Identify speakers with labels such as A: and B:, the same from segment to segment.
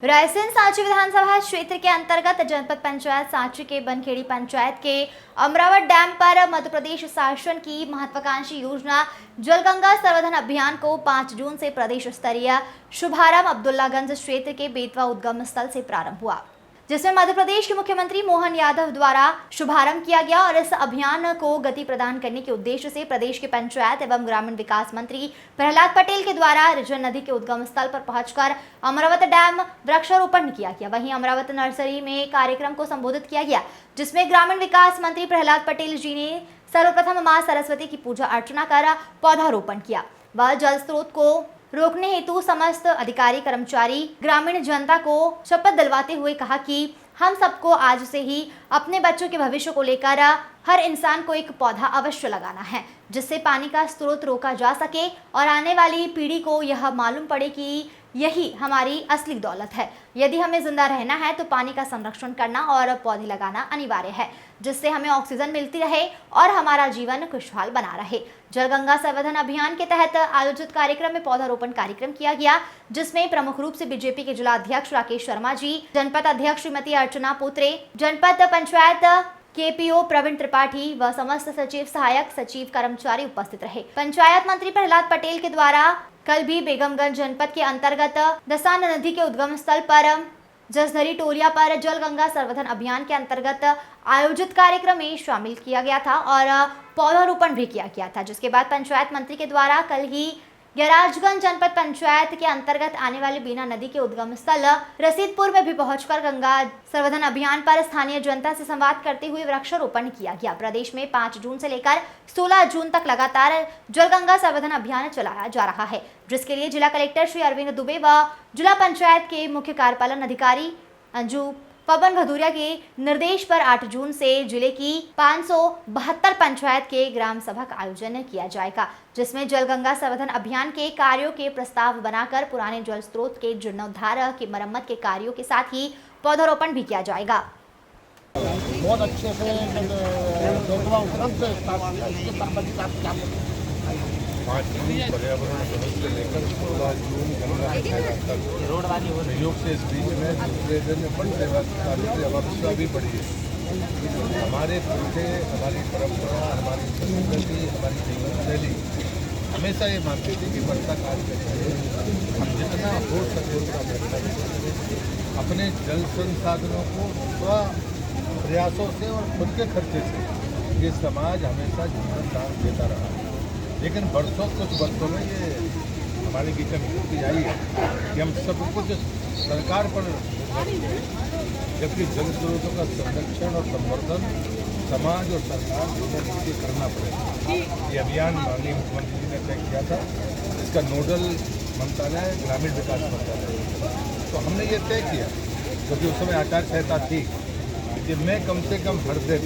A: रायसेन सांची विधानसभा क्षेत्र के अंतर्गत जनपद पंचायत सांची के बनखेड़ी पंचायत के अमरावत डैम पर मध्य प्रदेश शासन की महत्वाकांक्षी योजना जलगंगा संवर्धन अभियान को 5 जून से प्रदेश स्तरीय शुभारंभ अब्दुल्लागंज क्षेत्र के बेतवा उद्गम स्थल से प्रारंभ हुआ, जिसमें मध्य प्रदेश के मुख्यमंत्री मोहन यादव द्वारा शुभारंभ किया गया। और इस अभियान को गति प्रदान करने के उद्देश्य से प्रदेश के पंचायत एवं ग्रामीण विकास मंत्री प्रहलाद पटेल के द्वारा रिजन नदी के उद्गम स्थल पर पहुंचकर अमरावत डैम वृक्षारोपण किया गया। वहीं अमरावत नर्सरी में कार्यक्रम को संबोधित किया गया, जिसमें ग्रामीण विकास मंत्री प्रहलाद पटेल जी ने सर्वप्रथम मां सरस्वती की पूजा अर्चना कर पौधारोपण किया। वह जल स्रोत को रोकने हेतु समस्त अधिकारी कर्मचारी ग्रामीण जनता को शपथ दिलवाते हुए कहा कि हम सबको आज से ही अपने बच्चों के भविष्य को लेकर हर इंसान को एक पौधा अवश्य लगाना है, जिससे पानी का स्रोत रोका जा सके और आने वाली पीढ़ी को यह मालूम पड़े कि यही हमारी असली दौलत है। यदि हमें जिंदा रहना है तो पानी का संरक्षण करना और पौधे लगाना अनिवार्य है, जिससे हमें ऑक्सीजन मिलती रहे और हमारा जीवन खुशहाल बना रहे। जलगंगा संवर्धन अभियान के तहत आयोजित कार्यक्रम में पौधारोपण कार्यक्रम किया गया, जिसमें प्रमुख रूप से बीजेपी के जिला अध्यक्ष राकेश शर्मा जी, जनपद अध्यक्ष श्रीमती अर्चना पोत्रे, जनपद पंचायत केपीओ प्रवीण त्रिपाठी व समस्त सचिव, सहायक सचिव, कर्मचारी उपस्थित रहे। पंचायत मंत्री प्रहलाद पटेल के द्वारा कल भी बेगमगंज जनपद के अंतर्गत दसान नदी के उद्गम स्थल पर जसधरी टोलिया पर जलगंगा संवर्धन अभियान के अंतर्गत आयोजित कार्यक्रम में शामिल किया गया था और पौधारोपण भी किया गया था, जिसके बाद पंचायत मंत्री के द्वारा कल ही गैराजगंज जनपद पंचायत के अंतर्गत आने वाली बीना नदी के उद्गम स्थल रसीदपुर में भी पहुंचकर गंगा संवर्धन अभियान पर स्थानीय जनता से संवाद करते हुए वृक्षारोपण किया गया। प्रदेश में 5 जून से लेकर 16 जून तक लगातार जलगंगा संवर्धन अभियान चलाया जा रहा है, जिसके लिए जिला कलेक्टर श्री अरविंद दुबे व जिला पंचायत के मुख्य कार्यपालन अधिकारी अंजू पवन भदौरिया के निर्देश पर 8 जून से जिले की 572 पंचायत के ग्राम सभा का आयोजन किया जाएगा, जिसमें जलगंगा संवर्धन अभियान के कार्यों के प्रस्ताव बनाकर पुराने जल स्रोत के जीर्णोद्धार की मरम्मत के कार्यों के साथ ही पौधारोपण भी किया जाएगा।
B: बहुत अच्छे से पर्यावरण दिवस से लेकर 16 जून गंगा सागर तक सहयोग से इस बीच में दूसरे दिन वन सेवा कार्य की अवस्था भी बढ़ी है। हमारे पुरखे, हमारी परंपरा, हमारी संस्कृति, हमारी जीवन शैली हमेशा ये मानती थी कि वर्षा काल के पहले हम जितना हो सके उतना बेहतर अपने जल संसाधनों को स्व प्रयासों से और खुद के खर्चे से ये समाज हमेशा जीवन दान देता रहा। लेकिन कुछ वर्षों में ये हमारे बीच में स्थिति आई है कि हम सब कुछ सरकार पर, जबकि जल स्रोतों का संरक्षण और संवर्धन समाज और सरकार दोनों मिलकर करना पड़ेगा। ये अभियान माननीय मुख्यमंत्री जी ने तय किया था। इसका नोडल मंत्रालय ग्रामीण विकास मंत्रालय, तो हमने ये तय किया क्योंकि उस समय आचार संहिता थी कि मैं कम से कम हर दिन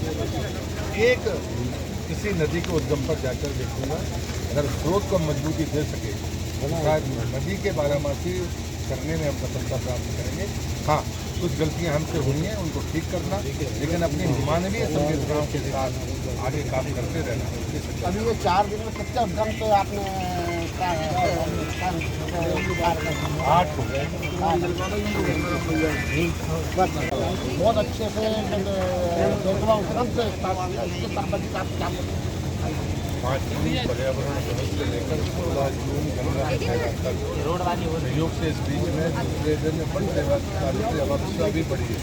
B: एक किसी नदी के उद्गम पर जाकर देखूंगा। अगर स्रोत को मजबूती दे सके तो शायद नदी के बारामासी करने में हम सफलता प्राप्त करेंगे। हाँ, कुछ गलतियां हमसे हुई हैं, उनको ठीक करना, लेकिन अपनी मानवीय संवेदनाओं के साथ आगे काम करते रहना।
C: अभी ये 4 दिन में कितना उद्गम तो आपने
B: 8 हो गए।
C: बहुत अच्छे से
B: 5 जून पर्यावरण दिवस से लेकर 16 जून गंगा सागर तक सहयोग से इस बीच में दूसरे दिन वन सेवा कार्य की अवस्था भी बढ़ी है।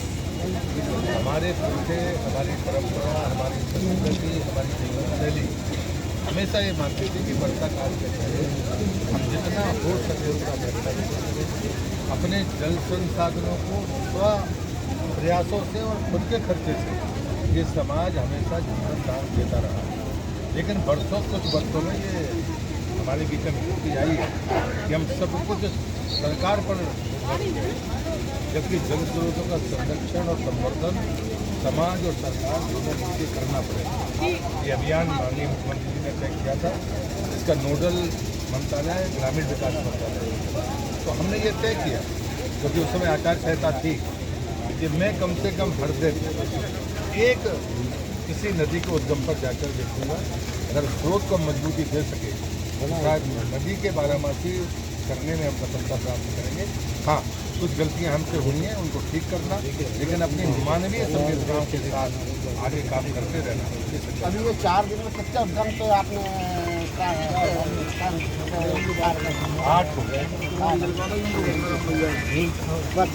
B: हमारे पुरखे, हमारी परंपरा, हमारी संस्कृति, हमारी जीवन शैली हमेशा ये मानती थी कि वर्षा काल के पहले हम जितना हो सके उतना बेहतर अपने जल संसाधनों को स्व प्रयासों से और खुद के खर्चे से ये समाज हमेशा जीवन दान देता रहा। लेकिन कुछ वर्षों में ये हमारे बीच में स्थिति आई है कि हम सब कुछ सरकार पर, जबकि जल स्रोतों का संरक्षण और संवर्धन समाज और सरकार दोनों मिलकर करना पड़ेगा। ये अभियान माननीय मुख्यमंत्री जी ने तय किया था। इसका नोडल मंत्रालय ग्रामीण विकास मंत्रालय, तो हमने ये तय किया क्योंकि उस समय आचार संहिता थी कि मैं कम से कम हर दिन एक किसी नदी के उद्गम पर जाकर देखूंगा। अगर स्रोत को मजबूती दे सके तो शायद नदी के बारामासी करने में हम सफलता प्राप्त करेंगे। हाँ, कुछ गलतियां हमसे हुई हैं उनको ठीक करना, लेकिन अपनी मानवीय संवेदनाओं के साथ आगे काम करते रहना। ये सच्चाई है।
C: अभी ये 4 दिन में कितने उद्यम पे आपने
B: 8 हो गए।
C: बस